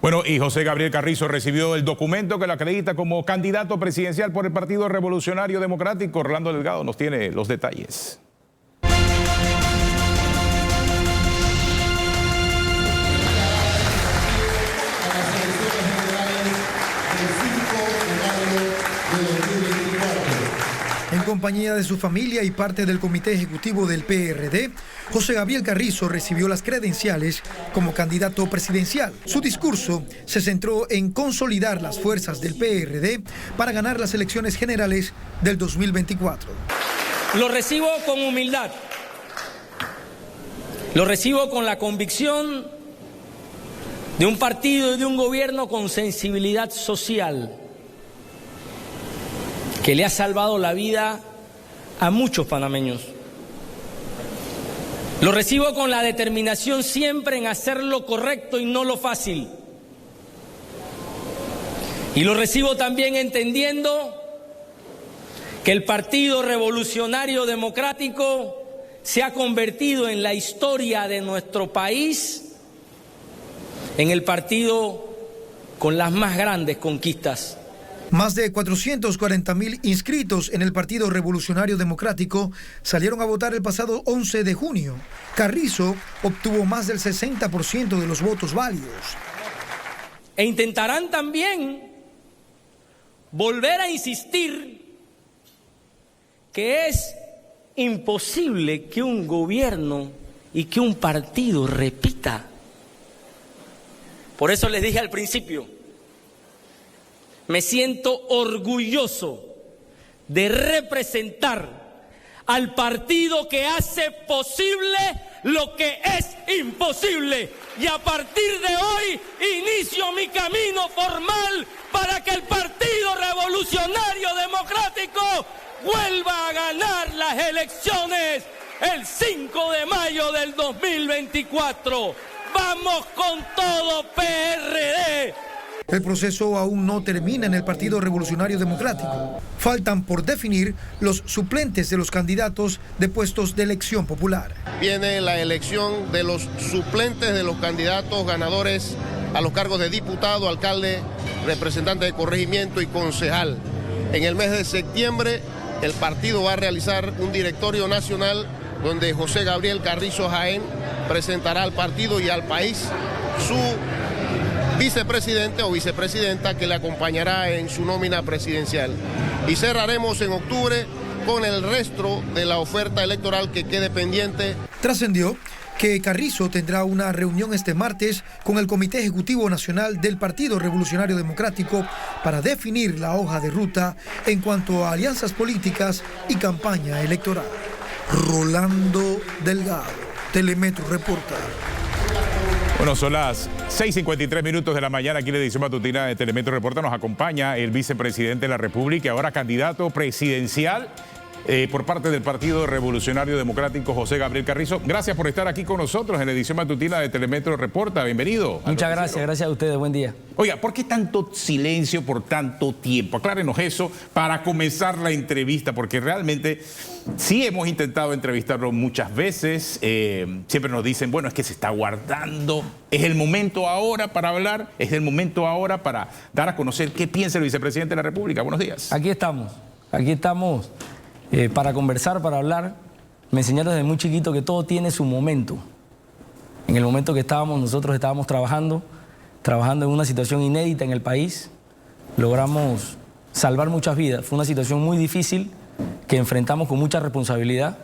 Bueno, y José Gabriel Carrizo recibió el documento que lo acredita como candidato presidencial por el Partido Revolucionario Democrático. Orlando Delgado nos tiene los detalles. En compañía de su familia y parte del comité ejecutivo del PRD, José Gabriel Carrizo recibió las credenciales como candidato presidencial. Su discurso se centró en consolidar las fuerzas del PRD para ganar las elecciones generales del 2024. Lo recibo con humildad. Lo recibo con la convicción de un partido y de un gobierno con sensibilidad social, que le ha salvado la vida a muchos panameños. Lo recibo con la determinación siempre en hacer lo correcto y no lo fácil. Y lo recibo también entendiendo que el Partido Revolucionario Democrático se ha convertido en la historia de nuestro país en el partido con las más grandes conquistas. Más de 440.000 inscritos en el Partido Revolucionario Democrático salieron a votar el pasado 11 de junio. Carrizo obtuvo más del 60% de los votos válidos. E intentarán también volver a insistir que es imposible que un gobierno y que un partido repita. Por eso les dije al principio, me siento orgulloso de representar al partido que hace posible lo que es imposible. Y a partir de hoy inicio mi camino formal para que el Partido Revolucionario Democrático vuelva a ganar las elecciones el 5 de mayo del 2024. ¡Vamos con todo, PRD! El proceso aún no termina en el Partido Revolucionario Democrático. Faltan por definir los suplentes de los candidatos de puestos de elección popular. Viene la elección de los suplentes de los candidatos ganadores a los cargos de diputado, alcalde, representante de corregimiento y concejal. En el mes de septiembre, el partido va a realizar un directorio nacional donde José Gabriel Carrizo Jaén presentará al partido y al país su vicepresidente o vicepresidenta que le acompañará en su nómina presidencial. Y cerraremos en octubre con el resto de la oferta electoral que quede pendiente. Trascendió que Carrizo tendrá una reunión este martes con el Comité Ejecutivo Nacional del Partido Revolucionario Democrático para definir la hoja de ruta en cuanto a alianzas políticas y campaña electoral. Rolando Delgado, Telemetro reporta. Bueno, son las 6:53 minutos de la mañana. Aquí en la edición matutina de Telemetro Reporta nos acompaña el vicepresidente de la República y ahora candidato presidencial por parte del Partido Revolucionario Democrático, José Gabriel Carrizo. Gracias por estar aquí con nosotros en la edición matutina de Telemetro Reporta. Bienvenido. Muchas gracias a ustedes. Buen día. Oiga, ¿por qué tanto silencio por tanto tiempo? Aclárenos eso para comenzar la entrevista, porque realmente sí hemos intentado entrevistarlo muchas veces. Siempre nos dicen, bueno, es que se está guardando. Es el momento ahora para hablar, es el momento ahora para dar a conocer qué piensa el vicepresidente de la República. Buenos días. Aquí estamos para conversar, para hablar. Me enseñaron desde muy chiquito que todo tiene su momento. En el momento que nosotros estábamos trabajando en una situación inédita en el país, logramos salvar muchas vidas. Fue una situación muy difícil que enfrentamos con mucha responsabilidad,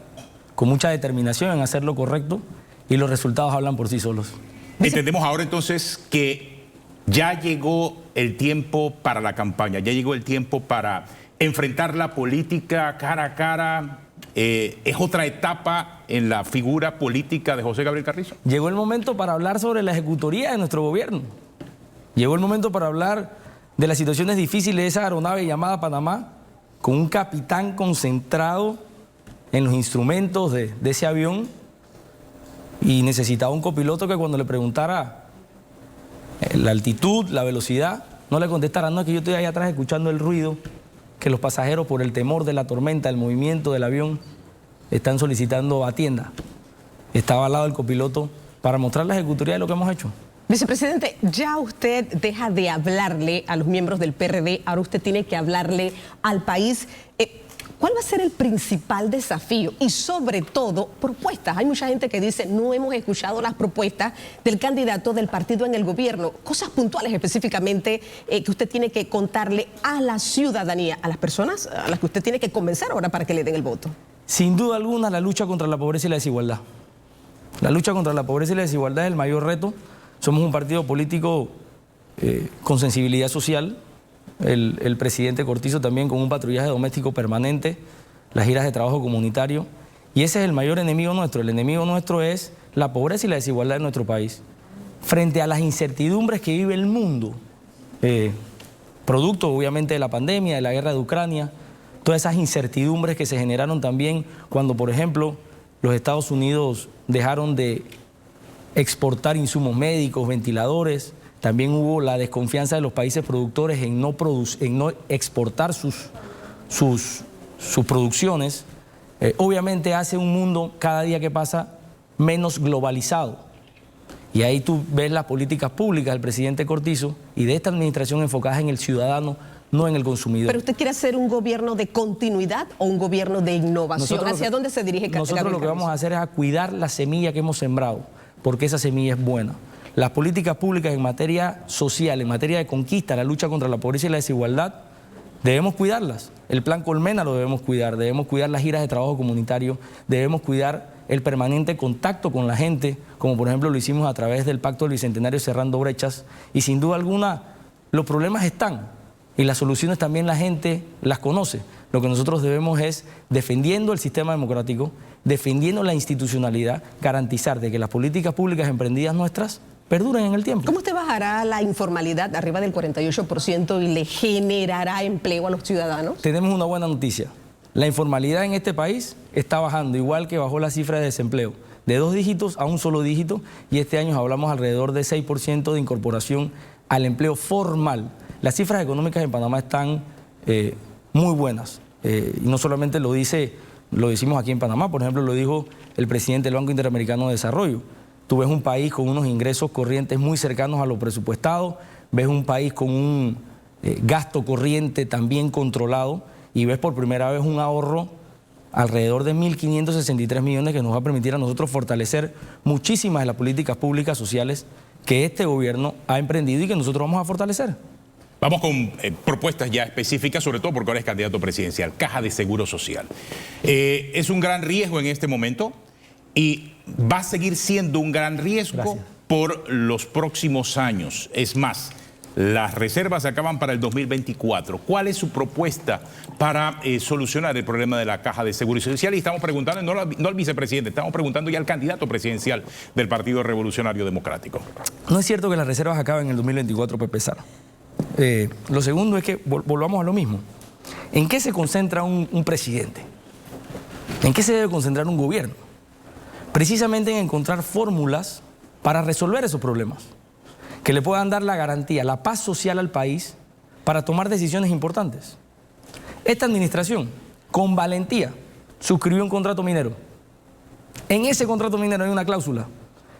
con mucha determinación en hacer lo correcto y los resultados hablan por sí solos. Entendemos ahora entonces que ya llegó el tiempo para la campaña, ya llegó el tiempo para enfrentar la política cara a cara. ¿Es otra etapa en la figura política de José Gabriel Carrizo? Llegó el momento para hablar sobre la ejecutoría de nuestro gobierno. Llegó el momento para hablar de las situaciones difíciles de esa aeronave llamada Panamá, con un capitán concentrado en los instrumentos de ese avión y necesitaba un copiloto que cuando le preguntara la altitud, la velocidad, no le contestara, no, es que yo estoy ahí atrás escuchando el ruido que los pasajeros, por el temor de la tormenta, el movimiento del avión, están solicitando atienda. Estaba al lado del copiloto para mostrar la ejecutoría de lo que hemos hecho. Vicepresidente, ya usted deja de hablarle a los miembros del PRD, ahora usted tiene que hablarle al país. ¿Cuál va a ser el principal desafío? Y sobre todo, propuestas. Hay mucha gente que dice, no hemos escuchado las propuestas del candidato del partido en el gobierno. Cosas puntuales específicamente que usted tiene que contarle a la ciudadanía, a las personas a las que usted tiene que convencer ahora para que le den el voto. Sin duda alguna, la lucha contra la pobreza y la desigualdad. La lucha contra la pobreza y la desigualdad es el mayor reto. Somos un partido político con sensibilidad social. El presidente Cortizo también con un patrullaje doméstico permanente, las giras de trabajo comunitario. Y ese es el mayor enemigo nuestro. El enemigo nuestro es la pobreza y la desigualdad de nuestro país. Frente a las incertidumbres que vive el mundo, producto obviamente de la pandemia, de la guerra de Ucrania, todas esas incertidumbres que se generaron también cuando, por ejemplo, los Estados Unidos dejaron de exportar insumos médicos, ventiladores. También hubo la desconfianza de los países productores en no exportar sus producciones. Obviamente hace un mundo cada día que pasa menos globalizado. Y ahí tú ves las políticas públicas del presidente Cortizo y de esta administración enfocadas en el ciudadano, no en el consumidor. ¿Pero usted quiere hacer un gobierno de continuidad o un gobierno de innovación? ¿Hacia dónde se dirige Gabriel Carrizo? Nosotros lo que vamos a hacer es a cuidar la semilla que hemos sembrado, porque esa semilla es buena. Las políticas públicas en materia social, en materia de conquista, la lucha contra la pobreza y la desigualdad, debemos cuidarlas. El plan Colmena lo debemos cuidar las giras de trabajo comunitario, debemos cuidar el permanente contacto con la gente, como por ejemplo lo hicimos a través del Pacto del Bicentenario cerrando brechas, y sin duda alguna los problemas están y las soluciones también la gente las conoce. Lo que nosotros debemos es, defendiendo el sistema democrático, defendiendo la institucionalidad, garantizar de que las políticas públicas emprendidas nuestras perduren en el tiempo. ¿Cómo usted bajará la informalidad arriba del 48% y le generará empleo a los ciudadanos? Tenemos una buena noticia. La informalidad en este país está bajando, igual que bajó la cifra de desempleo, de 2 dígitos a un solo dígito, y este año hablamos alrededor de 6% de incorporación al empleo formal. Las cifras económicas en Panamá están muy buenas. Y no solamente lo decimos aquí en Panamá, por ejemplo, lo dijo el presidente del Banco Interamericano de Desarrollo. Tú ves un país con unos ingresos corrientes muy cercanos a lo presupuestado, ves un país con un gasto corriente también controlado y ves por primera vez un ahorro alrededor de 1.563 millones que nos va a permitir a nosotros fortalecer muchísimas de las políticas públicas sociales que este gobierno ha emprendido y que nosotros vamos a fortalecer. Vamos con propuestas ya específicas, sobre todo porque ahora es candidato presidencial. Caja de Seguro Social. Es un gran riesgo en este momento y va a seguir siendo un gran riesgo por los próximos años. Es más, las reservas acaban para el 2024. ¿Cuál es su propuesta para solucionar el problema de la Caja de Seguro Social? Y estamos preguntando, no al vicepresidente, estamos preguntando ya al candidato presidencial del Partido Revolucionario Democrático. No es cierto que las reservas acaben en el 2024, Pepe Sara. Lo segundo es que volvamos a lo mismo. ¿En qué se concentra un presidente? ¿En qué se debe concentrar un gobierno? Precisamente en encontrar fórmulas para resolver esos problemas, que le puedan dar la garantía, la paz social al país para tomar decisiones importantes. Esta administración, con valentía, suscribió un contrato minero. En ese contrato minero hay una cláusula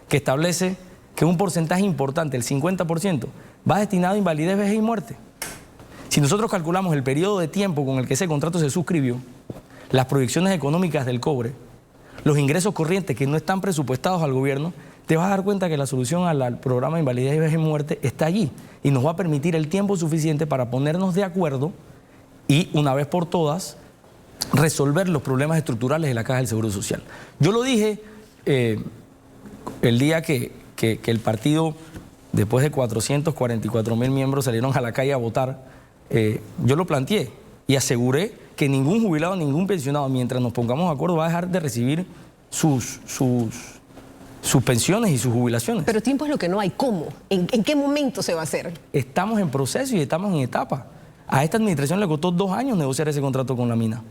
que establece que un porcentaje importante, el 50%, va destinado a invalidez, vejez y muerte. Si nosotros calculamos el periodo de tiempo con el que ese contrato se suscribió, las proyecciones económicas del cobre, los ingresos corrientes que no están presupuestados al gobierno, te vas a dar cuenta que la solución al programa de invalidez, vejez y muerte está allí y nos va a permitir el tiempo suficiente para ponernos de acuerdo y, una vez por todas, resolver los problemas estructurales de la Caja del Seguro Social. Yo lo dije el día que el partido, después de 444.000 miembros salieron a la calle a votar, yo lo planteé y aseguré que ningún jubilado, ningún pensionado, mientras nos pongamos de acuerdo, va a dejar de recibir sus pensiones y sus jubilaciones. Pero tiempo es lo que no hay. ¿Cómo? ¿En qué momento se va a hacer? Estamos en proceso y estamos en etapa. A esta administración le costó 2 años negociar ese contrato con la mina.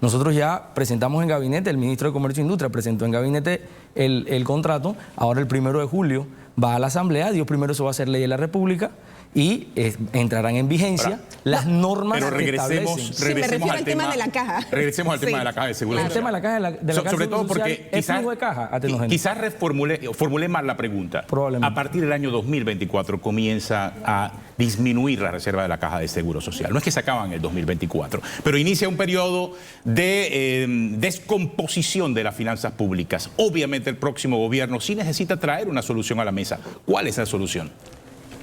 Nosotros ya presentamos en gabinete, el ministro de Comercio e Industria presentó en gabinete el contrato. Ahora el 1 de julio va a la Asamblea, Dios primero eso va a ser ley de la República y entrarán en vigencia las normas pero que establecen. Sí, me refiero al tema de la caja. Regresemos al tema Sí. de la caja de seguro El social. tema de la caja de la caja Sobre de todo seguro social porque es flujo de caja, Atenógenes. quizás formulé mal la pregunta. Probablemente. A partir del año 2024 comienza a disminuir la reserva de la caja de seguro social. No es que se acaba en el 2024, pero inicia un periodo de descomposición de las finanzas públicas. Obviamente el próximo gobierno sí necesita traer una solución a la mesa. ¿Cuál es la solución?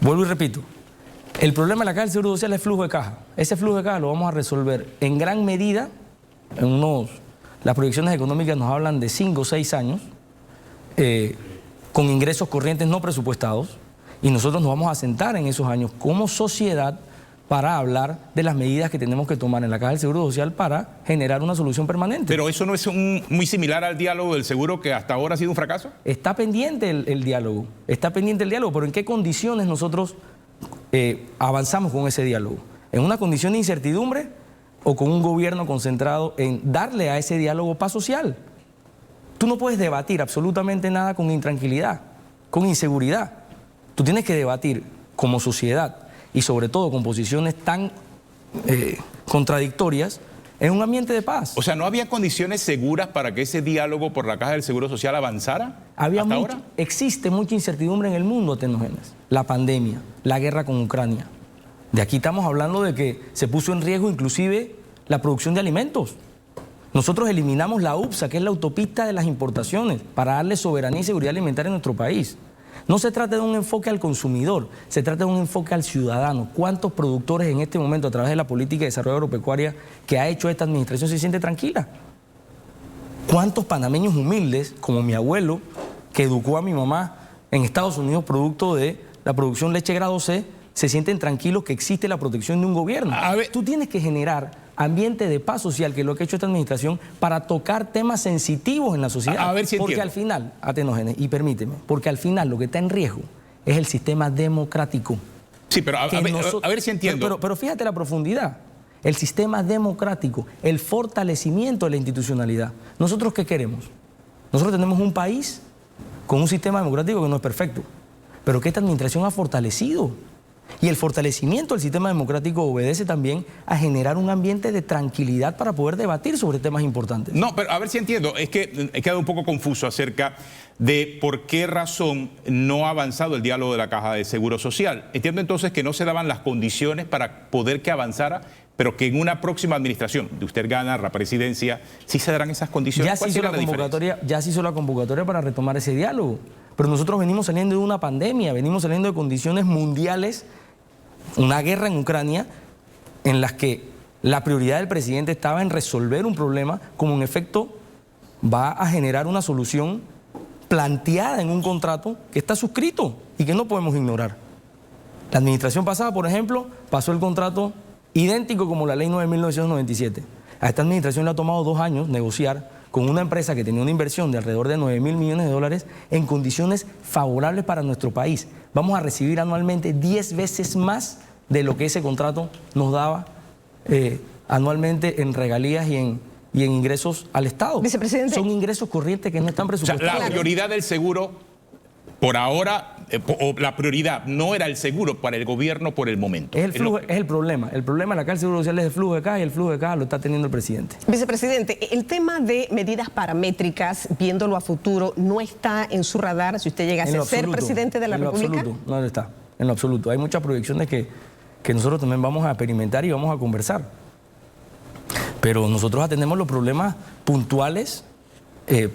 Vuelvo y repito. El problema de la caja del Seguro Social es flujo de caja. Ese flujo de caja lo vamos a resolver en gran medida, las proyecciones económicas nos hablan de 5 o 6 años, con ingresos corrientes no presupuestados, y nosotros nos vamos a sentar en esos años como sociedad para hablar de las medidas que tenemos que tomar en la caja del Seguro Social para generar una solución permanente. Pero eso no es muy similar al diálogo del seguro que hasta ahora ha sido un fracaso. Está pendiente el diálogo, pero ¿en qué condiciones nosotros avanzamos con ese diálogo? ¿En una condición de incertidumbre o con un gobierno concentrado en darle a ese diálogo paz social? Tú no puedes debatir absolutamente nada con intranquilidad, con inseguridad. Tú tienes que debatir como sociedad y sobre todo con posiciones tan contradictorias en un ambiente de paz. O sea, ¿no había condiciones seguras para que ese diálogo por la caja del Seguro Social avanzara hasta ahora? Existe mucha incertidumbre en el mundo, Atenógenes. La pandemia, la guerra con Ucrania. De aquí estamos hablando de que se puso en riesgo inclusive la producción de alimentos. Nosotros eliminamos la UPSA, que es la autopista de las importaciones, para darle soberanía y seguridad alimentaria a nuestro país. No se trata de un enfoque al consumidor, se trata de un enfoque al ciudadano. ¿Cuántos productores en este momento, a través de la política de desarrollo agropecuaria que ha hecho esta administración, se siente tranquila? ¿Cuántos panameños humildes, como mi abuelo, que educó a mi mamá en Estados Unidos producto de la producción leche grado C, se sienten tranquilos que existe la protección de un gobierno? Tú tienes que generar ambiente de paz social, que es lo que ha hecho esta administración, para tocar temas sensitivos en la sociedad. A ver si porque entiendo. al final, Atenógenes, y permíteme, porque al final lo que está en riesgo es el sistema democrático. Sí, pero a ver si entiendo. Pero fíjate la profundidad. El sistema democrático, el fortalecimiento de la institucionalidad. ¿Nosotros qué queremos? Nosotros tenemos un país con un sistema democrático que no es perfecto, pero que esta administración ha fortalecido. Y el fortalecimiento del sistema democrático obedece también a generar un ambiente de tranquilidad para poder debatir sobre temas importantes. No, pero a ver si entiendo. Es que he quedado un poco confuso acerca de por qué razón no ha avanzado el diálogo de la Caja de Seguro Social. Entiendo entonces que no se daban las condiciones para poder que avanzara, pero que en una próxima administración de usted gana la presidencia, sí se darán esas condiciones. Ya se hizo la convocatoria para retomar ese diálogo. Pero nosotros venimos saliendo de una pandemia, venimos saliendo de condiciones mundiales, una guerra en Ucrania, en las que la prioridad del presidente estaba en resolver un problema, como en efecto va a generar una solución planteada en un contrato que está suscrito y que no podemos ignorar. La administración pasada, por ejemplo, pasó el contrato idéntico como la ley 9.997. A esta administración le ha tomado 2 años negociar con una empresa que tenía una inversión de alrededor de 9.000 millones de dólares en condiciones favorables para nuestro país. Vamos a recibir anualmente 10 veces más de lo que ese contrato nos daba anualmente en regalías y en ingresos al Estado. Vicepresidente. Son ingresos corrientes que no están O sea, presupuestados. la prioridad del seguro, por ahora, o la prioridad no era el seguro para el gobierno por el momento. Es el problema. El problema de la Caja del Seguro Social es el flujo de caja, y el flujo de caja lo está teniendo el presidente. Vicepresidente, el tema de medidas paramétricas, viéndolo a futuro, ¿no está en su radar si usted llegase a ser presidente de la República? Absoluto, no lo está, en lo absoluto. Hay muchas proyecciones que nosotros también vamos a experimentar y vamos a conversar. Pero nosotros atendemos los problemas puntuales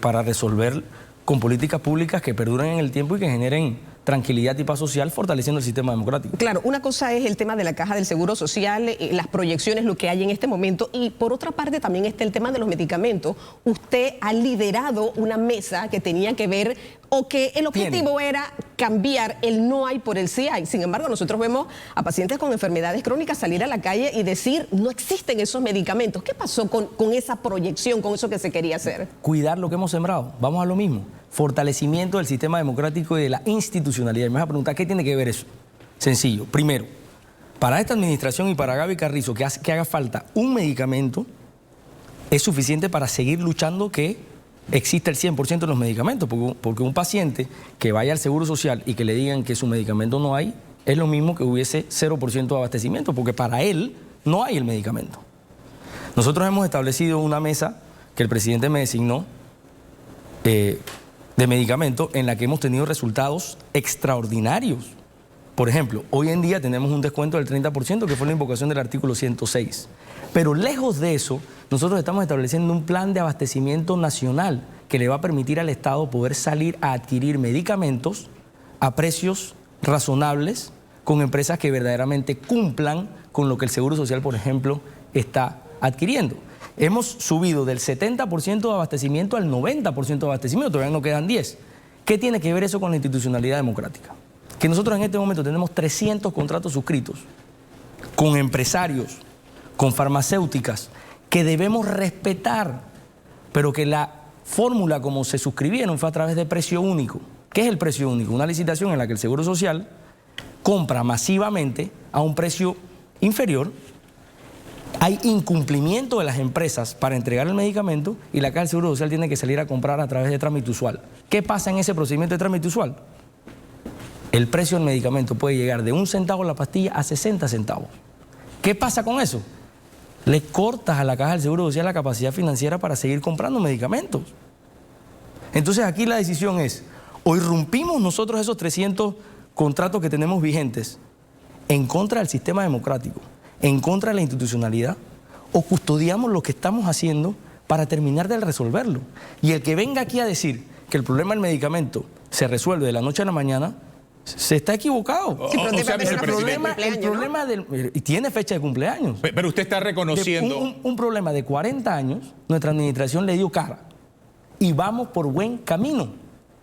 para resolver con políticas públicas que perduren en el tiempo y que generen tranquilidad y paz social, fortaleciendo el sistema democrático. Claro, una cosa es el tema de la Caja del Seguro Social, las proyecciones, lo que hay en este momento, y por otra parte también está el tema de los medicamentos. Usted ha liderado una mesa que tenía que ver, o que el objetivo era cambiar el no hay por el sí hay. Sin embargo, nosotros vemos a pacientes con enfermedades crónicas salir a la calle y decir, no existen esos medicamentos. ¿Qué pasó con esa proyección, con eso que se quería hacer? Cuidar lo que hemos sembrado. Vamos a lo mismo. Fortalecimiento del sistema democrático y de la institucionalidad. Me vas a preguntar, ¿qué tiene que ver eso? Sencillo. Primero, para esta administración y para Gaby Carrizo, que haga falta un medicamento, es suficiente para seguir luchando que existe el 100% de los medicamentos, porque un paciente que vaya al Seguro Social y que le digan que su medicamento no hay, es lo mismo que hubiese 0% de abastecimiento, porque para él no hay el medicamento. Nosotros hemos establecido una mesa que el presidente me designó de medicamentos en la que hemos tenido resultados extraordinarios. Por ejemplo, hoy en día tenemos un descuento del 30%, que fue la invocación del artículo 106. Pero lejos de eso, nosotros estamos estableciendo un plan de abastecimiento nacional que le va a permitir al Estado poder salir a adquirir medicamentos a precios razonables con empresas que verdaderamente cumplan con lo que el Seguro Social, por ejemplo, está adquiriendo. Hemos subido del 70% de abastecimiento al 90% de abastecimiento, todavía no quedan 10. ¿Qué tiene que ver eso con la institucionalidad democrática? Que nosotros en este momento tenemos 300 contratos suscritos con empresarios, con farmacéuticas, que debemos respetar, pero que la fórmula como se suscribieron fue a través de precio único. ¿Qué es el precio único? Una licitación en la que el Seguro Social compra masivamente a un precio inferior, hay incumplimiento de las empresas para entregar el medicamento y la Caja del Seguro Social tiene que salir a comprar a través de trámite usual. ¿Qué pasa en ese procedimiento de trámite usual? El precio del medicamento puede llegar de 1 centavo la pastilla a 60 centavos. ¿Qué pasa con eso? Le cortas a la Caja del Seguro Social la capacidad financiera para seguir comprando medicamentos. Entonces aquí la decisión es, o irrumpimos nosotros esos 300 contratos que tenemos vigentes en contra del sistema democrático, en contra de la institucionalidad, o custodiamos lo que estamos haciendo para terminar de resolverlo. Y el que venga aquí a decir que el problema del medicamento se resuelve de la noche a la mañana, se está equivocado. Sí, pero el problema del... Y tiene fecha de cumpleaños. Pero usted está reconociendo... Un problema de 40 años, nuestra administración le dio cara. Y vamos por buen camino.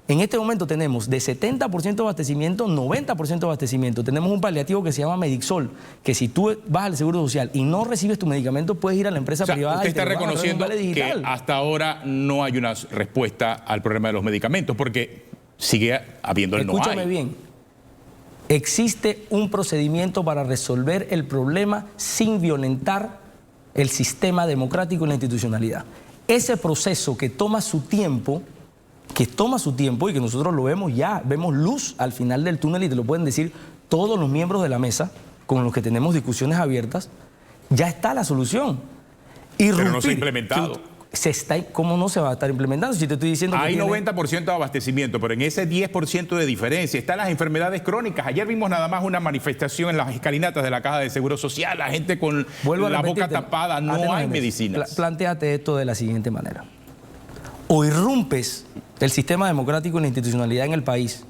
En este momento tenemos de 70% de abastecimiento, 90% de abastecimiento. Tenemos un paliativo que se llama Medixol, que si tú vas al Seguro Social y no recibes tu medicamento, puedes ir a la empresa privada. Usted y te está reconociendo que hasta ahora no hay una respuesta al problema de los medicamentos, porque sigue habiendo el no hay. Escúchame bien. Existe un procedimiento para resolver el problema sin violentar el sistema democrático y la institucionalidad. Ese proceso que toma su tiempo y que nosotros lo vemos ya, vemos luz al final del túnel y te lo pueden decir todos los miembros de la mesa con los que tenemos discusiones abiertas, ya está la solución. Pero no se ha implementado. ¿Cómo no se va a estar implementando? Si te estoy diciendo que hay 90% de abastecimiento, pero en ese 10% de diferencia están las enfermedades crónicas. Ayer vimos nada más una manifestación en las escalinatas de la Caja de Seguro Social, la gente con la boca tapada, no hay medicinas. Plantéate esto de la siguiente manera. O irrumpes el sistema democrático y la institucionalidad en el país,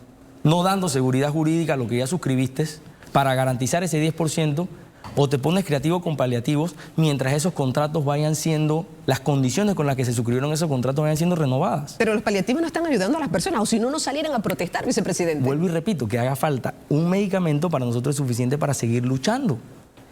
no dando seguridad jurídica a lo que ya suscribiste para garantizar ese 10%, o te pones creativo con paliativos mientras esos contratos vayan siendo, las condiciones con las que se suscribieron esos contratos vayan siendo renovadas. Pero los paliativos no están ayudando a las personas, o si no salieran a protestar, vicepresidente. Vuelvo y repito, que haga falta un medicamento para nosotros es suficiente para seguir luchando.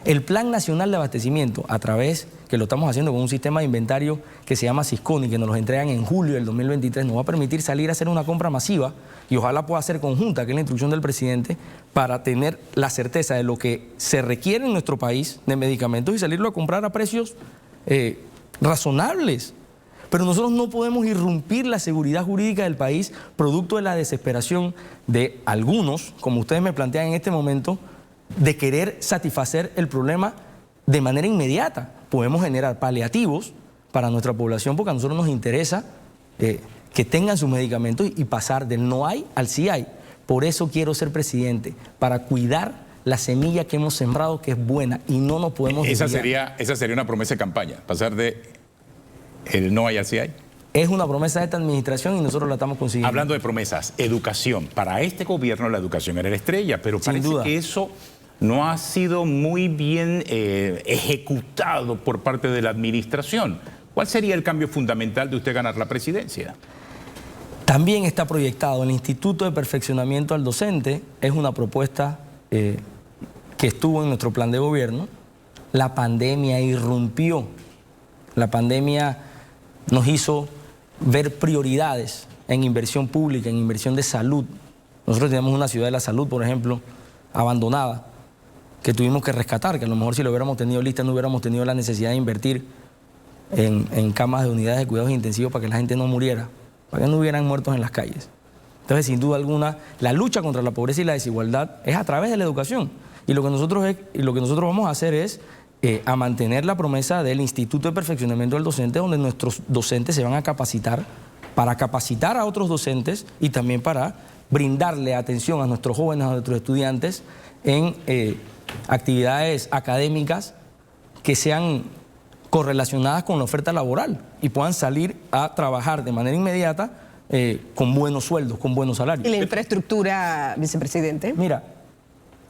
El Plan Nacional de Abastecimiento, a través, que lo estamos haciendo con un sistema de inventario que se llama Sisconi, que nos los entregan en julio del 2023, nos va a permitir salir a hacer una compra masiva y ojalá pueda ser conjunta, que es la instrucción del presidente, para tener la certeza de lo que se requiere en nuestro país de medicamentos y salirlo a comprar a precios razonables. Pero nosotros no podemos irrumpir la seguridad jurídica del país producto de la desesperación de algunos, como ustedes me plantean en este momento, de querer satisfacer el problema de manera inmediata. Podemos generar paliativos para nuestra población porque a nosotros nos interesa que tengan sus medicamentos y pasar del no hay al sí hay. Por eso quiero ser presidente, para cuidar la semilla que hemos sembrado, que es buena, y no nos podemos desviar. Esa sería una promesa de campaña, pasar de el no hay al sí hay. Es una promesa de esta administración y nosotros la estamos consiguiendo. Hablando de promesas, educación. Para este gobierno la educación era la estrella, pero parece que eso no ha sido muy bien ejecutado por parte de la administración. ¿Cuál sería el cambio fundamental de usted ganar la presidencia? También está proyectado el Instituto de Perfeccionamiento al Docente, es una propuesta que estuvo en nuestro plan de gobierno. La pandemia irrumpió, la pandemia nos hizo ver prioridades en inversión pública, en inversión de salud. Nosotros tenemos una ciudad de la salud, por ejemplo, abandonada, que tuvimos que rescatar, que a lo mejor si lo hubiéramos tenido lista no hubiéramos tenido la necesidad de invertir en camas de unidades de cuidados intensivos para que la gente no muriera, para que no hubieran muertos en las calles. Entonces, sin duda alguna, la lucha contra la pobreza y la desigualdad es a través de la educación. Y lo que nosotros vamos a hacer es a mantener la promesa del Instituto de Perfeccionamiento del Docente, donde nuestros docentes se van a capacitar para capacitar a otros docentes y también para brindarle atención a nuestros jóvenes, a nuestros estudiantes en actividades académicas que sean correlacionadas con la oferta laboral y puedan salir a trabajar de manera inmediata con buenos sueldos, con buenos salarios. ¿Y la infraestructura, vicepresidente? Mira,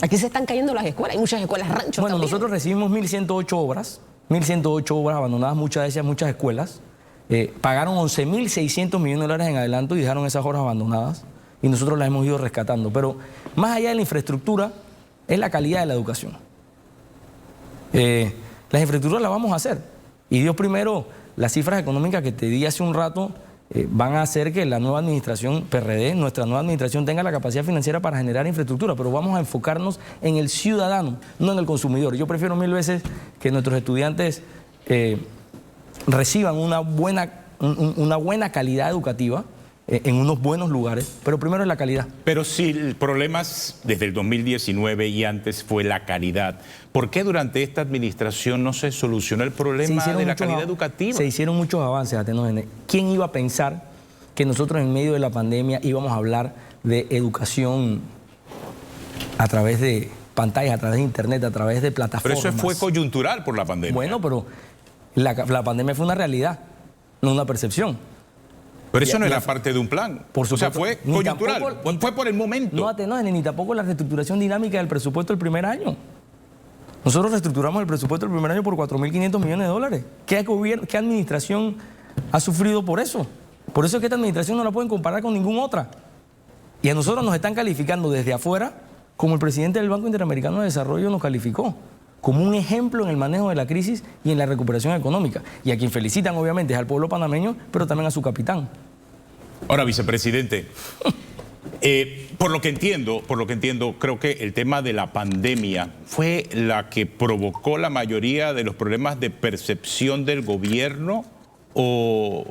aquí se están cayendo las escuelas, hay muchas escuelas ranchos bueno, también. nosotros recibimos 1.108 obras, abandonadas, muchas de ellas, muchas escuelas. Pagaron 11.600 millones de dólares en adelanto y dejaron esas obras abandonadas y nosotros las hemos ido rescatando. Pero más allá de la infraestructura, es la calidad de la educación. Las infraestructuras las vamos a hacer. Y Dios primero, las cifras económicas que te di hace un rato van a hacer que la nueva administración PRD, nuestra nueva administración, tenga la capacidad financiera para generar infraestructura, pero vamos a enfocarnos en el ciudadano, no en el consumidor. Yo prefiero 1000 veces que nuestros estudiantes reciban una buena calidad educativa en unos buenos lugares, pero primero es la calidad. Pero si el problema desde el 2019 y antes fue la calidad, ¿por qué durante esta administración no se solucionó el problema de la calidad educativa? Se hicieron muchos avances, Atenógenes. ¿Quién iba a pensar que nosotros en medio de la pandemia íbamos a hablar de educación a través de pantallas, a través de internet, a través de plataformas? Pero eso fue coyuntural por la pandemia. Bueno, pero la pandemia fue una realidad, no una percepción. Pero eso no era parte de un plan. Por supuesto. O sea, fue coyuntural, fue por el momento. No, Atenógenes, ni tampoco la reestructuración dinámica del presupuesto del primer año. Nosotros reestructuramos el presupuesto del primer año por 4.500 millones de dólares. ¿Qué administración ha sufrido por eso? Por eso es que esta administración no la pueden comparar con ninguna otra. Y a nosotros nos están calificando desde afuera, como el presidente del Banco Interamericano de Desarrollo nos calificó, como un ejemplo en el manejo de la crisis y en la recuperación económica. Y a quien felicitan, obviamente, es al pueblo panameño, pero también a su capitán. Ahora, vicepresidente, por lo que entiendo, creo que el tema de la pandemia fue la que provocó la mayoría de los problemas de percepción del gobierno o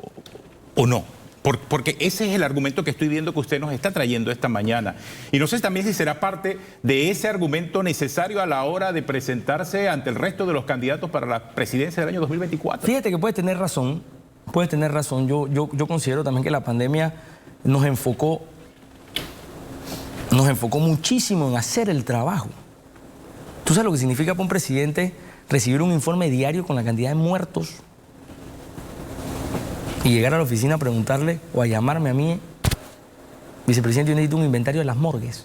no. Porque ese es el argumento que estoy viendo que usted nos está trayendo esta mañana. Y no sé también si será parte de ese argumento necesario a la hora de presentarse ante el resto de los candidatos para la presidencia del año 2024. Fíjate que puedes tener razón. Yo considero también que la pandemia nos enfocó muchísimo en hacer el trabajo. ¿Tú sabes lo que significa para un presidente recibir un informe diario con la cantidad de muertos? Y llegar a la oficina a preguntarle o a llamarme a mí, vicepresidente, yo necesito un inventario de las morgues.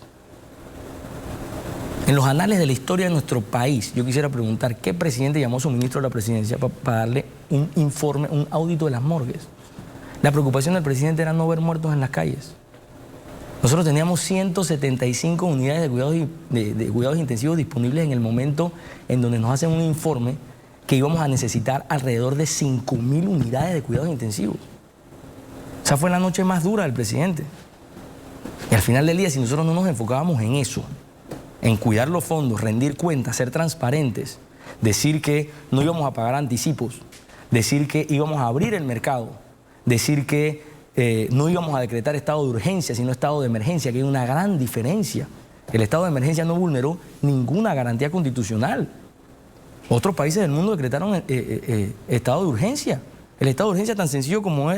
En los anales de la historia de nuestro país, yo quisiera preguntar qué presidente llamó a su ministro de la presidencia para darle un informe, un audito de las morgues. La preocupación del presidente era no ver muertos en las calles. Nosotros teníamos 175 unidades de cuidados intensivos disponibles en el momento en donde nos hacen un informe que íbamos a necesitar alrededor de 5.000 unidades de cuidados intensivos. Esa fue la noche más dura del presidente. Y al final del día, si nosotros no nos enfocábamos en eso, en cuidar los fondos, rendir cuentas, ser transparentes, decir que no íbamos a pagar anticipos, decir que íbamos a abrir el mercado, decir que no íbamos a decretar estado de urgencia, sino estado de emergencia, que hay una gran diferencia. El estado de emergencia no vulneró ninguna garantía constitucional. Otros países del mundo decretaron estado de urgencia. El estado de urgencia tan sencillo como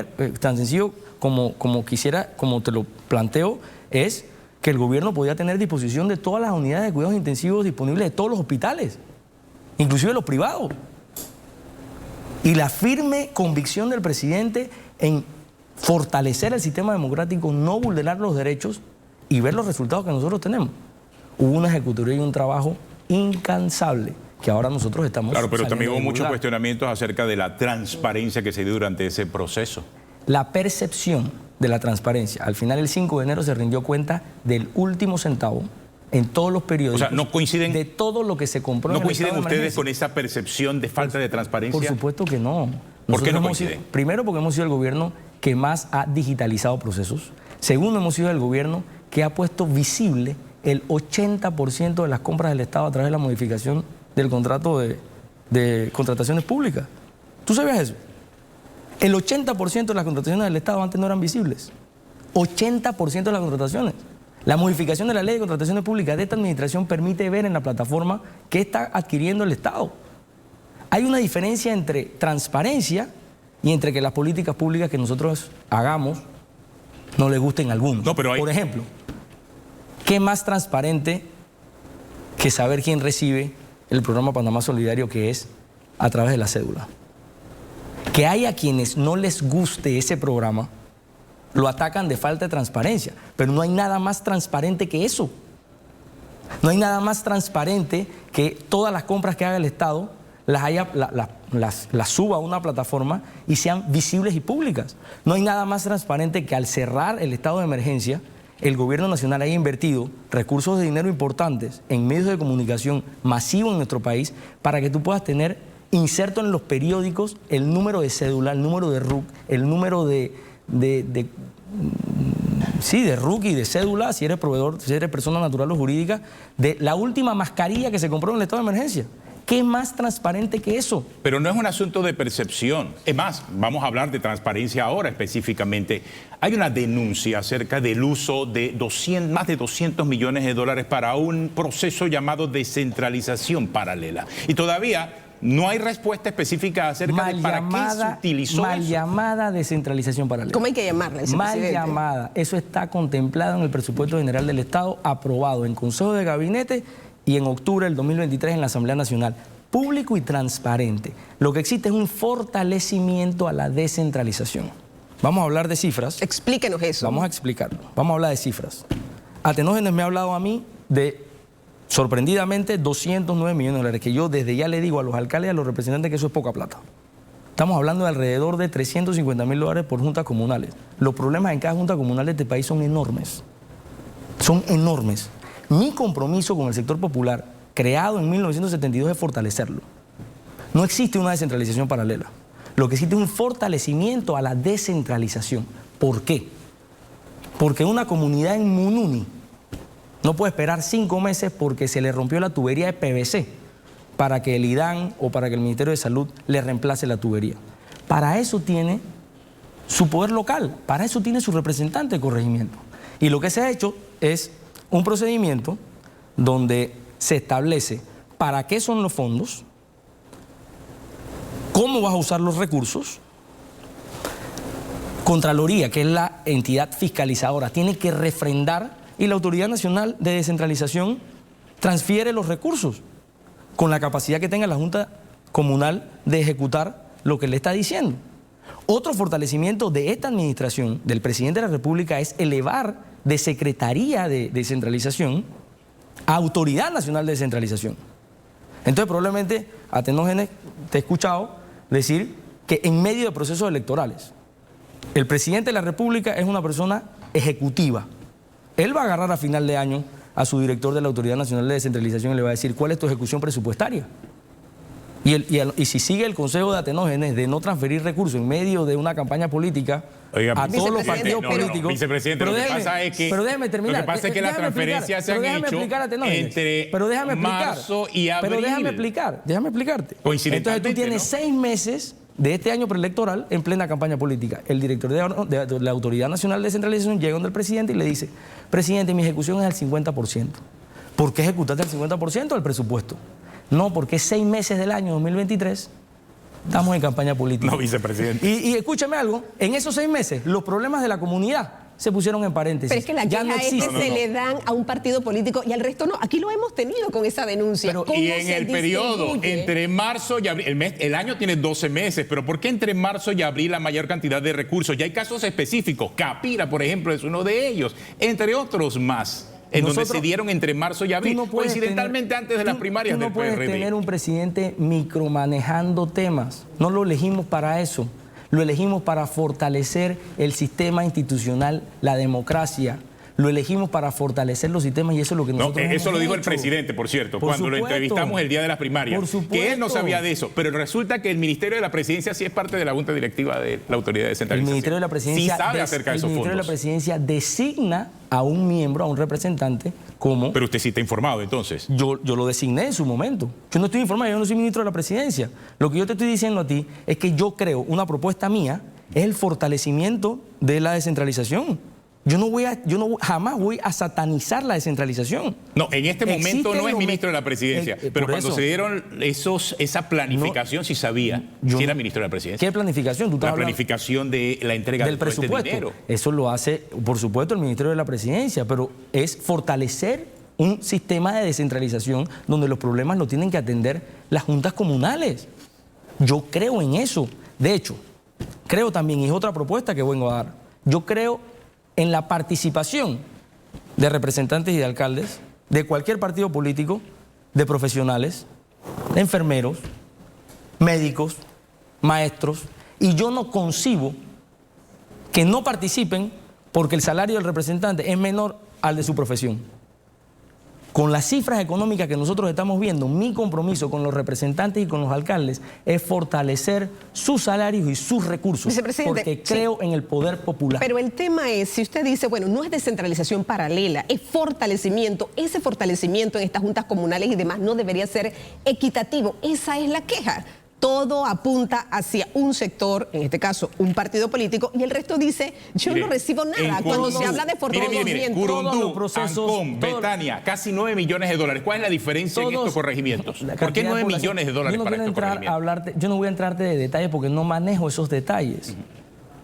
te lo planteo, es que el gobierno podía tener disposición de todas las unidades de cuidados intensivos disponibles de todos los hospitales, inclusive los privados. Y la firme convicción del presidente en fortalecer el sistema democrático, no vulnerar los derechos y ver los resultados que nosotros tenemos. Hubo una ejecutoría y un trabajo incansable que ahora nosotros estamos... Claro, pero también hubo muchos cuestionamientos acerca de la transparencia que se dio durante ese proceso. La percepción de la transparencia. Al final, el 5 de enero se rindió cuenta del último centavo en todos los periódicos. O sea, ¿no coinciden? De todo lo que se compró. ¿No coinciden ustedes con esa percepción de falta de transparencia? Por supuesto que no. ¿Por qué no coinciden? Primero, porque hemos sido el gobierno que más ha digitalizado procesos. Segundo, hemos sido el gobierno que ha puesto visible el 80% de las compras del Estado a través de la modificación del contrato de contrataciones públicas. ¿Tú sabías eso? El 80% de las contrataciones del Estado antes no eran visibles. 80% de las contrataciones. La modificación de la ley de contrataciones públicas de esta administración permite ver en la plataforma qué está adquiriendo el Estado. Hay una diferencia entre transparencia y entre que las políticas públicas que nosotros hagamos no les gusten a algunos. No, pero Por ejemplo, ¿qué más transparente que saber quién recibe el programa Panamá Solidario, que es a través de la cédula? Que haya quienes no les guste ese programa, lo atacan de falta de transparencia, pero no hay nada más transparente que eso. No hay nada más transparente que todas las compras que haga el Estado las suba a una plataforma y sean visibles y públicas. No hay nada más transparente que al cerrar el estado de emergencia, el gobierno nacional haya invertido recursos de dinero importantes en medios de comunicación masivos en nuestro país para que tú puedas tener inserto en los periódicos el número de cédula, el número de RUC, el número de RUC y de cédula, si eres proveedor, si eres persona natural o jurídica, de la última mascarilla que se compró en el estado de emergencia. ¿Qué más transparente que eso? Pero no es un asunto de percepción. Es más, vamos a hablar de transparencia ahora específicamente. Hay una denuncia acerca del uso de más de 200 millones de dólares para un proceso llamado descentralización paralela. Y todavía no hay respuesta específica acerca de para qué se utilizó mal eso. llamada descentralización paralela. ¿Cómo hay que llamarla, Mal vicepresidente? llamada. Eso está contemplado en el presupuesto general del Estado, aprobado en Consejo de Gabinete y en octubre del 2023 en la Asamblea Nacional. Público y transparente. Lo que existe es un fortalecimiento a la descentralización. Vamos a hablar de cifras. Explíquenos eso. Vamos a explicarlo. Vamos a hablar de cifras. Atenógenes me ha hablado a mí de, sorprendidamente, 209 millones de dólares, que yo desde ya le digo a los alcaldes y a los representantes que eso es poca plata. Estamos hablando de alrededor de 350.000 dólares por juntas comunales. Los problemas en cada junta comunal de este país son enormes. Son enormes. Mi compromiso con el sector popular, creado en 1972, es fortalecerlo. No existe una descentralización paralela. Lo que existe es un fortalecimiento a la descentralización. ¿Por qué? Porque una comunidad en Mununi no puede esperar 5 meses porque se le rompió la tubería de PVC para que el IDAN o para que el Ministerio de Salud le reemplace la tubería. Para eso tiene su poder local, para eso tiene su representante de corregimiento. Y lo que se ha hecho es un procedimiento donde se establece para qué son los fondos, cómo vas a usar los recursos. Contraloría, que es la entidad fiscalizadora, tiene que refrendar y la Autoridad Nacional de Descentralización transfiere los recursos con la capacidad que tenga la Junta Comunal de ejecutar lo que le está diciendo. Otro fortalecimiento de esta administración, del presidente de la República, es elevar de Secretaría de Descentralización a Autoridad Nacional de Descentralización. Entonces, probablemente, Atenógenes, te he escuchado decir que en medio de procesos electorales, el presidente de la República es una persona ejecutiva. Él va a agarrar a final de año a su director de la Autoridad Nacional de Descentralización y le va a decir cuál es tu ejecución presupuestaria. Y si sigue el consejo de Atenógenes de no transferir recursos en medio de una campaña política, oiga, a todos los partidos políticos. Vicepresidente, lo que pasa es que... Pero déjeme terminar. Lo que pasa es que las transferencias se han hecho entre marzo y abril. Pero déjame explicarte. Coincidentemente, entonces tú tienes 6 meses de este año preelectoral en plena campaña política. El director de la Autoridad Nacional de Descentralización llega donde el presidente y le dice: presidente, mi ejecución es al 50%. ¿Por qué ejecutaste el 50% del presupuesto? No, porque 6 meses del año 2023 estamos en campaña política. No, vicepresidente. Y escúchame algo, en esos 6 meses los problemas de la comunidad se pusieron en paréntesis. Pero es que la queja es que se le dan a un partido político y al resto no. Aquí lo hemos tenido con esa denuncia. Pero, y en el periodo entre marzo y abril, el año tiene 12 meses, pero ¿por qué entre marzo y abril la mayor cantidad de recursos? Ya hay casos específicos. Capira, por ejemplo, es uno de ellos, entre otros más, en donde se dieron entre marzo y abril, coincidentalmente antes de las primarias del PRD. Tú no puedes tener un presidente micromanejando temas. No lo elegimos para eso. Lo elegimos para fortalecer el sistema institucional, la democracia. Lo elegimos para fortalecer los sistemas y eso es lo que nosotros hemos Eso lo dijo el hecho. presidente, por cierto, Por cuando supuesto. lo entrevistamos el día de las primarias. Por supuesto. Que él no sabía de eso, pero resulta que el Ministerio de la Presidencia sí es parte de la Junta Directiva de la Autoridad de El Descentralización. Ministerio de la Presidencia, sí sabe acerca de esos el Ministerio de la fondos. Presidencia designa a un miembro, a un representante, como... Pero usted sí está informado, entonces. Yo lo designé en su momento. Yo no estoy informado, yo no soy ministro de la Presidencia. Lo que yo te estoy diciendo a ti es que yo creo una propuesta mía es el fortalecimiento de la descentralización. Jamás voy a satanizar la descentralización. No, en este momento Existen no es los ministro de la presidencia, pero por cuando eso. se dieron esa planificación, sí sabía si era ministro de la presidencia. ¿Qué planificación? Tú estás La hablando planificación de la entrega del de todo este presupuesto. dinero. Eso lo hace, por supuesto, el Ministerio de la Presidencia, pero es fortalecer un sistema de descentralización donde los problemas lo tienen que atender las juntas comunales. Yo creo en eso. De hecho, creo también, y es otra propuesta que vengo a dar, yo creo en la participación de representantes y de alcaldes de cualquier partido político, de profesionales, de enfermeros, médicos, maestros, y yo no concibo que no participen porque el salario del representante es menor al de su profesión. Con las cifras económicas que nosotros estamos viendo, mi compromiso con los representantes y con los alcaldes es fortalecer sus salarios y sus recursos, Vicepresidente, porque creo en el poder popular. Pero el tema es, si usted dice, bueno, no es descentralización paralela, es fortalecimiento, ese fortalecimiento en estas juntas comunales y demás no debería ser equitativo. Esa es la queja. Todo apunta hacia un sector, en este caso un partido político, y el resto dice, yo Mire, no recibo en nada. Cuando Curundú, se habla de fortalecimiento. todos Curundú, los procesos, Ancón, Betania, casi 9 millones de dólares. ¿Cuál es la diferencia en estos corregimientos? ¿Por qué 9 millones de dólares para estos corregimientos? Yo no voy a entrarte de detalles porque no manejo esos detalles.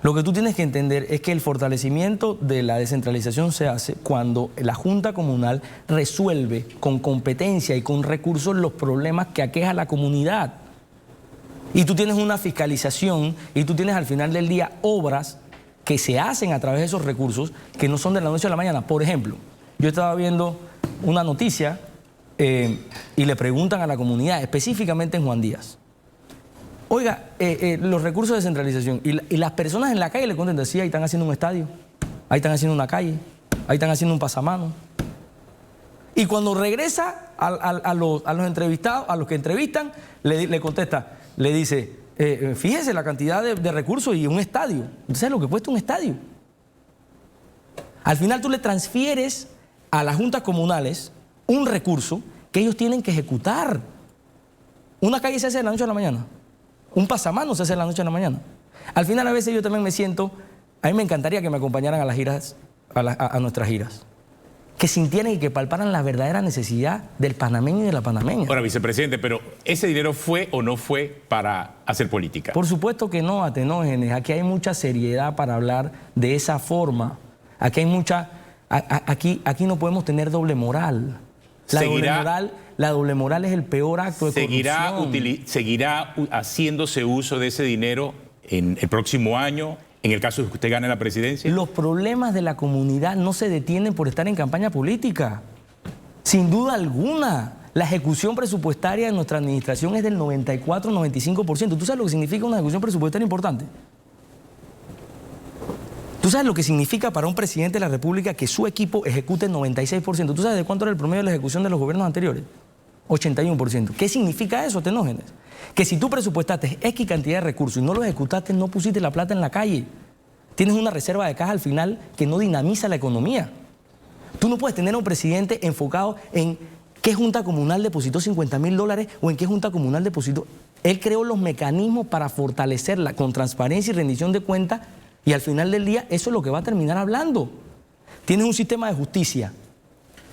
Lo que tú tienes que entender es que el fortalecimiento de la descentralización se hace cuando la Junta Comunal resuelve con competencia y con recursos los problemas que aqueja a la comunidad. Y tú tienes una fiscalización y tú tienes al final del día obras que se hacen a través de esos recursos que no son de la noche a la mañana. Por ejemplo, yo estaba viendo una noticia y le preguntan a la comunidad, específicamente en Juan Díaz, oiga, los recursos de descentralización, y las personas en la calle le contestan, sí, ahí están haciendo un estadio, ahí están haciendo una calle, ahí están haciendo un pasamano. Y cuando regresa a los entrevistados, a los que entrevistan, le contesta, le dice, fíjese la cantidad de recursos y un estadio. ¿Sabes lo que cuesta un estadio? Al final tú le transfieres a las juntas comunales un recurso que ellos tienen que ejecutar. Una calle se hace de la noche a la mañana. Un pasamano se hace de la noche a la mañana. Al final a veces yo también me siento, a mí me encantaría que me acompañaran a las giras, a nuestras giras. Que sintieran y que palparan la verdadera necesidad del panameño y de la panameña. Ahora, vicepresidente, pero ¿ese dinero fue o no fue para hacer política? Por supuesto que no, Atenógenes. Aquí hay mucha seriedad para hablar de esa forma. Aquí hay mucha... Aquí no podemos tener doble moral. La doble moral es el peor acto de corrupción. ¿Seguirá haciéndose uso de ese dinero en el próximo año? En el caso de que usted gane la presidencia. Los problemas de la comunidad no se detienen por estar en campaña política. Sin duda alguna, la ejecución presupuestaria de nuestra administración es del 94-95%. ¿Tú sabes lo que significa una ejecución presupuestaria importante? ¿Tú sabes lo que significa para un presidente de la República que su equipo ejecute el 96%? ¿Tú sabes de cuánto era el promedio de la ejecución de los gobiernos anteriores? 81%. ¿Qué significa eso, Atenógenes? Que si tú presupuestaste X cantidad de recursos y no lo ejecutaste, no pusiste la plata en la calle. Tienes una reserva de caja al final que no dinamiza la economía. Tú no puedes tener a un presidente enfocado en qué junta comunal depositó $50.000 o en qué junta comunal depositó. Él creó los mecanismos para fortalecerla con transparencia y rendición de cuentas y al final del día eso es lo que va a terminar hablando. Tienes un sistema de justicia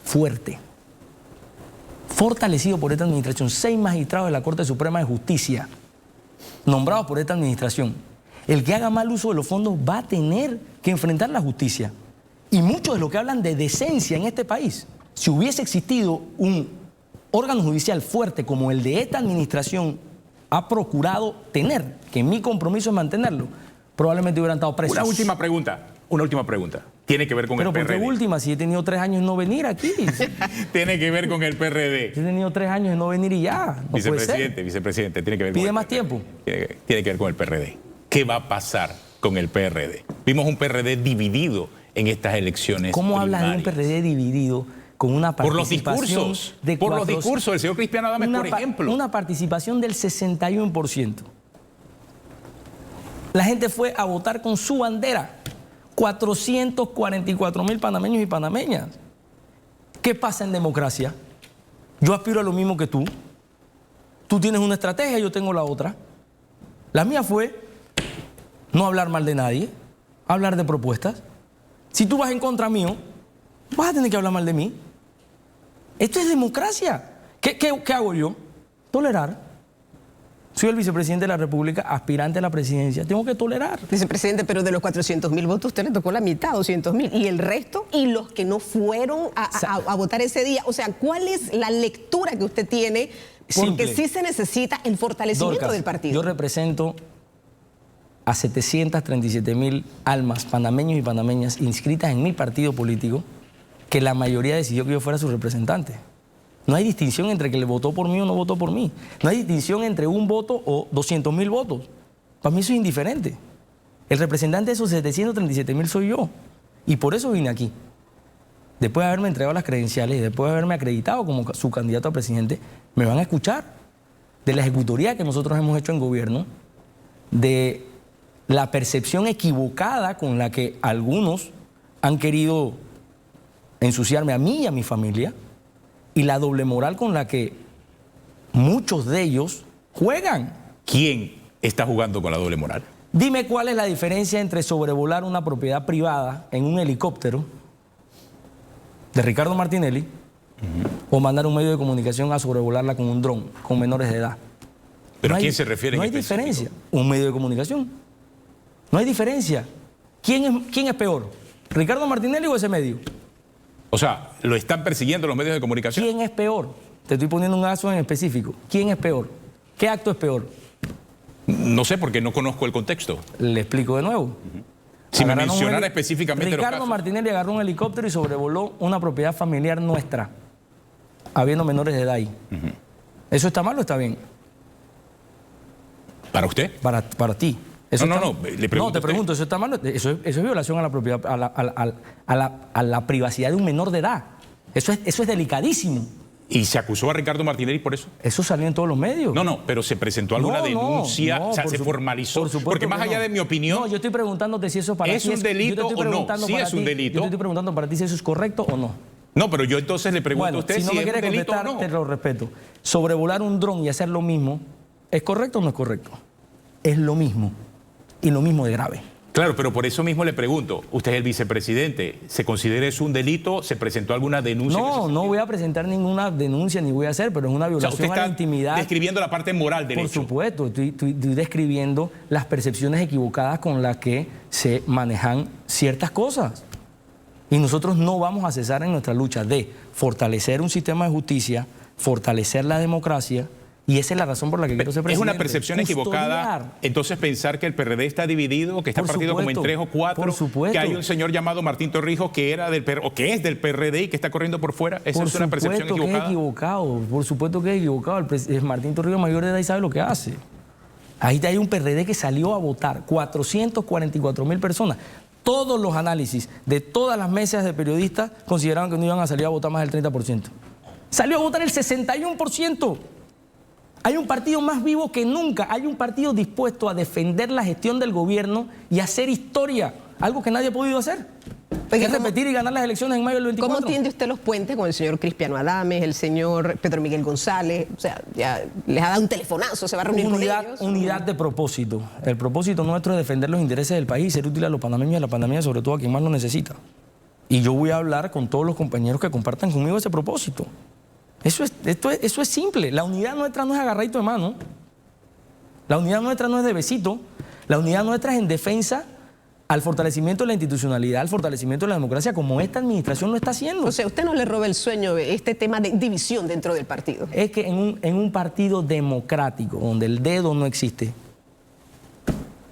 fuerte, fortalecido por esta administración, 6 magistrados de la Corte Suprema de Justicia, nombrados por esta administración. El que haga mal uso de los fondos va a tener que enfrentar la justicia. Y muchos de los que hablan de decencia en este país, si hubiese existido un órgano judicial fuerte como el de esta administración ha procurado tener, que mi compromiso es mantenerlo, probablemente hubieran estado presos. Una última pregunta. Tiene que ver con el PRD. Pero ¿por qué última? Si he tenido 3 años de no venir aquí. Tiene que ver con el PRD. He tenido 3 años de no venir y ya. No Vicepresidente, tiene que ver con Pide el más PRD. tiempo. Tiene que ver con el PRD. ¿Qué va a pasar con el PRD? Vimos un PRD dividido en estas elecciones. ¿Cómo hablas de un PRD dividido con una participación por los discursos del señor Cristiano Adames, por ejemplo? Una participación del 61%. La gente fue a votar con su bandera. 444.000 panameños y panameñas. ¿Qué pasa en democracia? Yo aspiro a lo mismo que tú. Tú tienes una estrategia, yo tengo la otra. La mía fue no hablar mal de nadie, hablar de propuestas. Si tú vas en contra mío, vas a tener que hablar mal de mí. Esto es democracia. ¿Qué hago yo? Tolerar. Soy el vicepresidente de la República, aspirante a la presidencia. Tengo que tolerar. Vicepresidente, pero de los 400.000 votos usted le tocó la mitad, 200.000. ¿Y el resto? ¿Y los que no fueron a votar ese día? O sea, ¿cuál es la lectura que usted tiene? Porque Simple. sí se necesita el fortalecimiento Dorcas, del partido. Yo represento a 737.000 almas panameños y panameñas inscritas en mi partido político, que la mayoría decidió que yo fuera su representante. No hay distinción entre que le votó por mí o no votó por mí. No hay distinción entre un voto o 200.000 votos. Para mí eso es indiferente. El representante de esos 737.000 soy yo. Y por eso vine aquí. Después de haberme entregado las credenciales y después de haberme acreditado como su candidato a presidente, me van a escuchar de la ejecutoría que nosotros hemos hecho en gobierno, de la percepción equivocada con la que algunos han querido ensuciarme a mí y a mi familia, y la doble moral con la que muchos de ellos juegan. ¿Quién está jugando con la doble moral? Dime cuál es la diferencia entre sobrevolar una propiedad privada en un helicóptero de Ricardo Martinelli o mandar un medio de comunicación a sobrevolarla con un dron con menores de edad. ¿Pero No a hay- quién se refiere? No en hay específico? diferencia. Un medio de comunicación. No hay diferencia. ¿Quién es peor? ¿Ricardo Martinelli o ese medio? O sea, ¿lo están persiguiendo los medios de comunicación? ¿Quién es peor? Te estoy poniendo un caso en específico. ¿Quién es peor? ¿Qué acto es peor? No sé porque no conozco el contexto. Le explico de nuevo. Si me Agarraron un mencionara heli- específicamente los Ricardo casos. Martinelli agarró un helicóptero y sobrevoló una propiedad familiar nuestra, habiendo menores de edad ahí. ¿Eso está mal o está bien? ¿Para usted? Para ti. Eso No, está- no, le pregunto No, a te usted. pregunto, ¿eso está mal? Eso es violación a la propiedad, a la privacidad de un menor de edad. Eso es delicadísimo. ¿Y se acusó a Ricardo Martinelli por eso? Eso salió en todos los medios. No, pero se presentó alguna No, denuncia, no, o sea, por se su- formalizó. por supuesto Porque más que allá no. de mi opinión, No, yo estoy preguntándote si eso para ¿es ti un delito yo te estoy o no? preguntando Sí para es un ti- delito. Yo te estoy preguntando para ti si eso es correcto o no. no, pero yo entonces le pregunto Bueno, a usted si no si me es un quieres delito o contestar, no. te lo respeto. Sobrevolar un dron y hacer lo mismo, ¿es correcto o no es correcto? Es lo mismo. Y lo mismo de grave. Claro, pero por eso mismo le pregunto, usted es el vicepresidente, ¿se considera eso un delito? ¿Se presentó alguna denuncia? en ese No, no sentido? voy a presentar ninguna denuncia ni voy a hacer, pero es una O sea, violación usted a la está intimidad. describiendo la parte moral del Por hecho. supuesto, estoy describiendo las percepciones equivocadas con las que se manejan ciertas cosas. Y nosotros no vamos a cesar en nuestra lucha de fortalecer un sistema de justicia, fortalecer la democracia, y esa es la razón por la que quiero ser Es presidente. una percepción equivocada. Custodiar. Entonces pensar que el PRD está dividido, que está Por partido como en supuesto, 3 o 4, por supuesto. que hay un señor llamado Martín Torrijos que era del PRD, o que es del PRD y que está corriendo por fuera. Esa Por es una percepción supuesto que es equivocada. equivocado, por supuesto que es equivocado. El Martín Torrijos mayor de edad y sabe lo que hace. Ahí hay un PRD que salió a votar, 444.000 personas. Todos los análisis de todas las mesas de periodistas consideraban que no iban a salir a votar más del 30%. Salió a votar el 61%. Hay un partido más vivo que nunca, hay un partido dispuesto a defender la gestión del gobierno y hacer historia, algo que nadie ha podido hacer. Oiga, Es ¿cómo- repetir y ganar las elecciones en mayo del 24. ¿Cómo tiende usted los puentes con el señor Cristiano Adames, el señor Pedro Miguel González? O sea, ya les ha dado un telefonazo, se va a reunir con ellos. Unidad de propósito. El propósito nuestro es defender los intereses del país y ser útil a los panameños y a la panameña, sobre todo a quien más lo necesita. Y yo voy a hablar con todos los compañeros que compartan conmigo ese propósito. Eso es simple. La unidad nuestra no es agarradito de mano. La unidad nuestra no es de besito. La unidad nuestra es en defensa al fortalecimiento de la institucionalidad, al fortalecimiento de la democracia, como esta administración lo está haciendo. O sea, usted no le roba el sueño este tema de división dentro del partido. Es que en un partido democrático, donde el dedo no existe,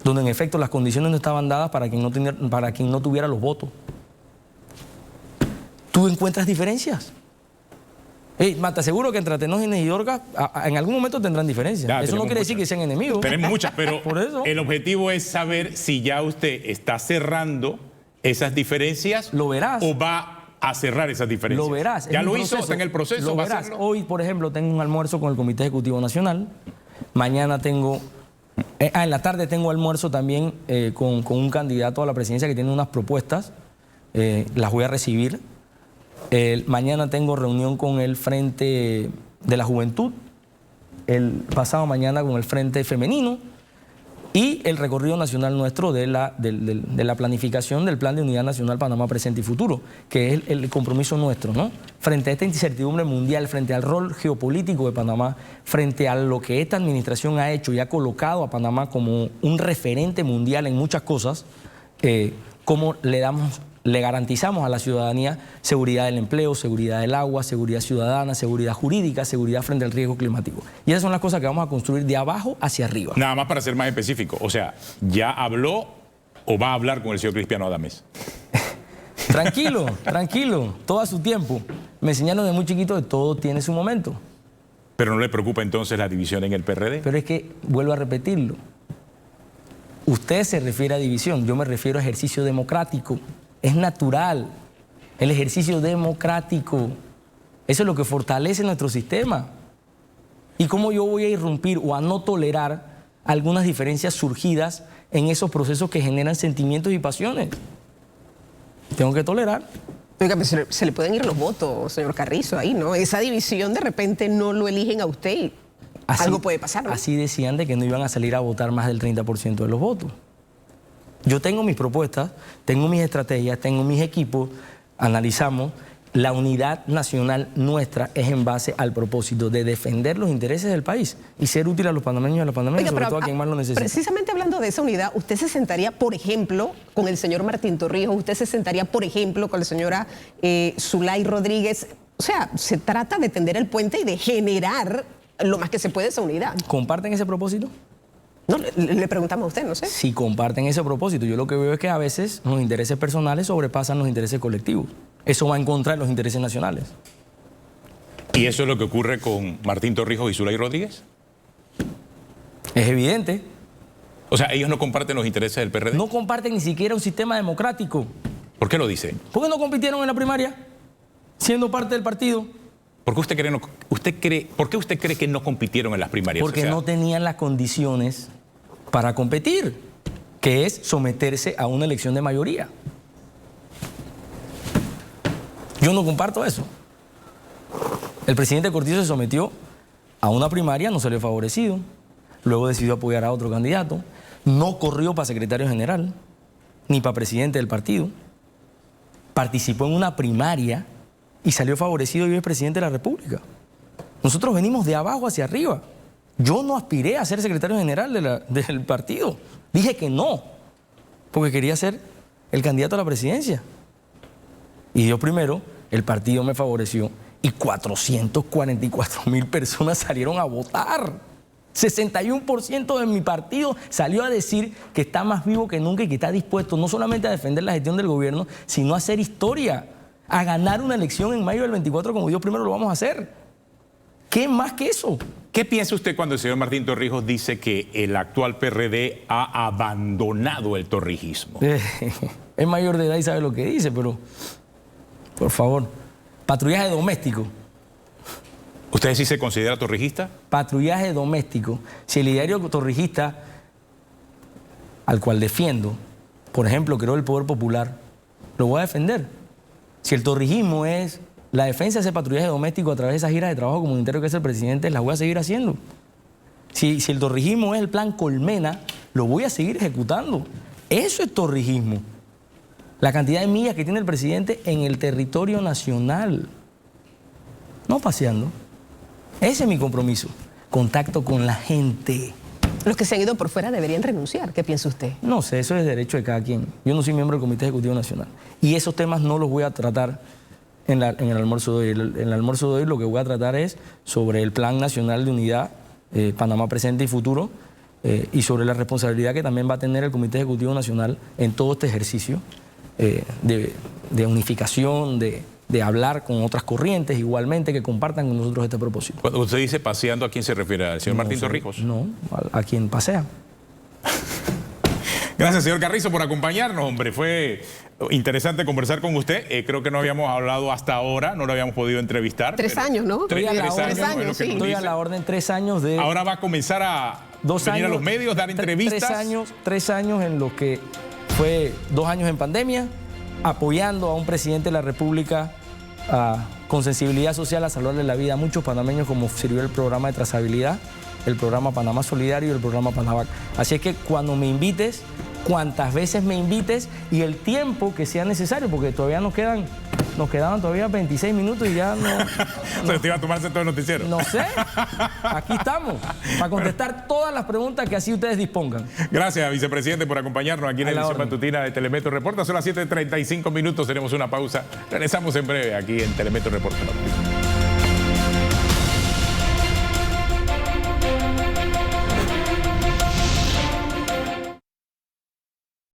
donde en efecto las condiciones no estaban dadas para quien no tuviera los votos, tú encuentras diferencias. Te aseguro que entre Atenógenes y Dorcas en algún momento tendrán diferencias. Ya, Eso no tenemos quiere decir muchas. que sean enemigos. Tenemos muchas, pero Por eso. el objetivo es saber si ya usted está cerrando esas diferencias. Lo verás. O va a cerrar esas diferencias. Lo verás. Ya es lo un hizo, proceso. está en el proceso. Lo va a verás. hacerlo. Hoy, por ejemplo, tengo un almuerzo con el Comité Ejecutivo Nacional. Mañana tengo... en la tarde tengo almuerzo también con un candidato a la presidencia que tiene unas propuestas. Las voy a recibir. Mañana tengo reunión con el Frente de la Juventud. El pasado mañana con el Frente Femenino. y el recorrido nacional nuestro de la planificación del Plan de Unidad Nacional Panamá Presente y Futuro, que es el compromiso nuestro, ¿no? Frente a esta incertidumbre mundial, frente al rol geopolítico de Panamá, frente a lo que esta administración ha hecho y ha colocado a Panamá como un referente mundial en muchas cosas, cómo le garantizamos a la ciudadanía seguridad del empleo, seguridad del agua, seguridad ciudadana, seguridad jurídica, seguridad frente al riesgo climático. Y esas son las cosas que vamos a construir de abajo hacia arriba. Nada más para ser más específico, o sea, ¿ya habló o va a hablar con el señor Cristiano Adames? Tranquilo, tranquilo, todo a su tiempo. Me enseñaron de muy chiquito que todo tiene su momento. ¿Pero no le preocupa entonces la división en el PRD? Pero es que, vuelvo a repetirlo, usted se refiere a división, yo me refiero a ejercicio democrático. Es natural, el ejercicio democrático. Eso es lo que fortalece nuestro sistema. ¿Y cómo yo voy a irrumpir o a no tolerar algunas diferencias surgidas en esos procesos que generan sentimientos y pasiones? Tengo que tolerar. Oiga, pero se le pueden ir los votos, señor Carrizo, ahí, ¿no? Esa división de repente no lo eligen a usted y algo puede pasar, ¿no? Así decían de que no iban a salir a votar más del 30% de los votos. Yo tengo mis propuestas, tengo mis estrategias, tengo mis equipos, analizamos. La unidad nacional nuestra es en base al propósito de defender los intereses del país y ser útil a los panameños y a las panameñas, sobre todo a quien más lo necesita. Precisamente hablando de esa unidad, ¿usted se sentaría, por ejemplo, con el señor Martín Torrijos? ¿Usted se sentaría, por ejemplo, con la señora Zulay Rodríguez? O sea, se trata de tender el puente y de generar lo más que se puede esa unidad. ¿Comparten ese propósito? No, le preguntamos a usted, no sé. Si comparten ese propósito, yo lo que veo es que a veces los intereses personales sobrepasan los intereses colectivos. Eso va en contra de los intereses nacionales. ¿Y eso es lo que ocurre con Martín Torrijos y Zulay Rodríguez? Es evidente. O sea, ellos no comparten los intereses del PRD. No comparten ni siquiera un sistema democrático. ¿Por qué lo dice? ¿Por qué no compitieron en la primaria, siendo parte del partido? ¿Por qué usted cree que no compitieron en las primarias? Porque no tenían las condiciones para competir, que es someterse a una elección de mayoría. Yo no comparto eso. El presidente Cortizo se sometió a una primaria, no salió favorecido, luego decidió apoyar a otro candidato, no corrió para secretario general, ni para presidente del partido, participó en una primaria y salió favorecido y hoy es presidente de la República. Nosotros venimos de abajo hacia arriba. Yo no aspiré a ser secretario general del partido. Dije que no, porque quería ser el candidato a la presidencia. Y yo primero, el partido me favoreció y 444,000 personas salieron a votar. 61% de mi partido salió a decir que está más vivo que nunca y que está dispuesto no solamente a defender la gestión del gobierno, sino a hacer historia, a ganar una elección en mayo del 24 como Dios primero lo vamos a hacer. ¿Qué más que eso? ¿Qué piensa usted cuando el señor Martín Torrijos dice que el actual PRD ha abandonado el torrijismo? Es mayor de edad y sabe lo que dice, pero por favor, patrullaje doméstico. ¿Usted sí se considera torrijista? Patrullaje doméstico. Si el ideario torrijista, al cual defiendo, por ejemplo, creó el Poder Popular, lo voy a defender. Si el torrijismo es la defensa de ese patrullaje doméstico a través de esas giras de trabajo comunitario que es el presidente, las voy a seguir haciendo. Si el torrijismo es el plan Colmena, lo voy a seguir ejecutando. Eso es torrijismo. La cantidad de millas que tiene el presidente en el territorio nacional. No paseando. Ese es mi compromiso. Contacto con la gente. Los que se han ido por fuera deberían renunciar. ¿Qué piensa usted? No sé, eso es derecho de cada quien. Yo no soy miembro del Comité Ejecutivo Nacional. Y esos temas no los voy a tratar en el almuerzo de hoy. En el almuerzo de hoy lo que voy a tratar es sobre el Plan Nacional de Unidad, Panamá Presente y Futuro, y sobre la responsabilidad que también va a tener el Comité Ejecutivo Nacional en todo este ejercicio de unificación, de hablar con otras corrientes igualmente que compartan con nosotros este propósito. Cuando usted dice paseando, ¿a quién se refiere? ¿Al señor Martín Torrijos? No, a quien pasea. Gracias, señor Carrizo, por acompañarnos, hombre. Fue interesante conversar con usted. Creo que no habíamos hablado hasta ahora, no lo habíamos podido entrevistar. 3 años, ¿no? Estoy a la orden 3 años de... Ahora va a comenzar a venir a los medios, dar entrevistas. 3 años en los que fue 2 años en pandemia, apoyando a un presidente de la República con sensibilidad social a salvarle la vida a muchos panameños, como sirvió el programa de trazabilidad, el programa Panamá Solidario y el programa Panavac. Así es que cuando me invites, cuantas veces me invites y el tiempo que sea necesario, porque todavía nos quedaban todavía 26 minutos y ya no... ¿Se te iba a tomarse todo el noticiero? No sé, aquí estamos, para contestar todas las preguntas que así ustedes dispongan. Gracias, vicepresidente, por acompañarnos aquí en la edición orden. matutina de Telemetro Reporta. Son las 7:35 minutos, tenemos una pausa. Regresamos en breve aquí en Telemetro Reporta.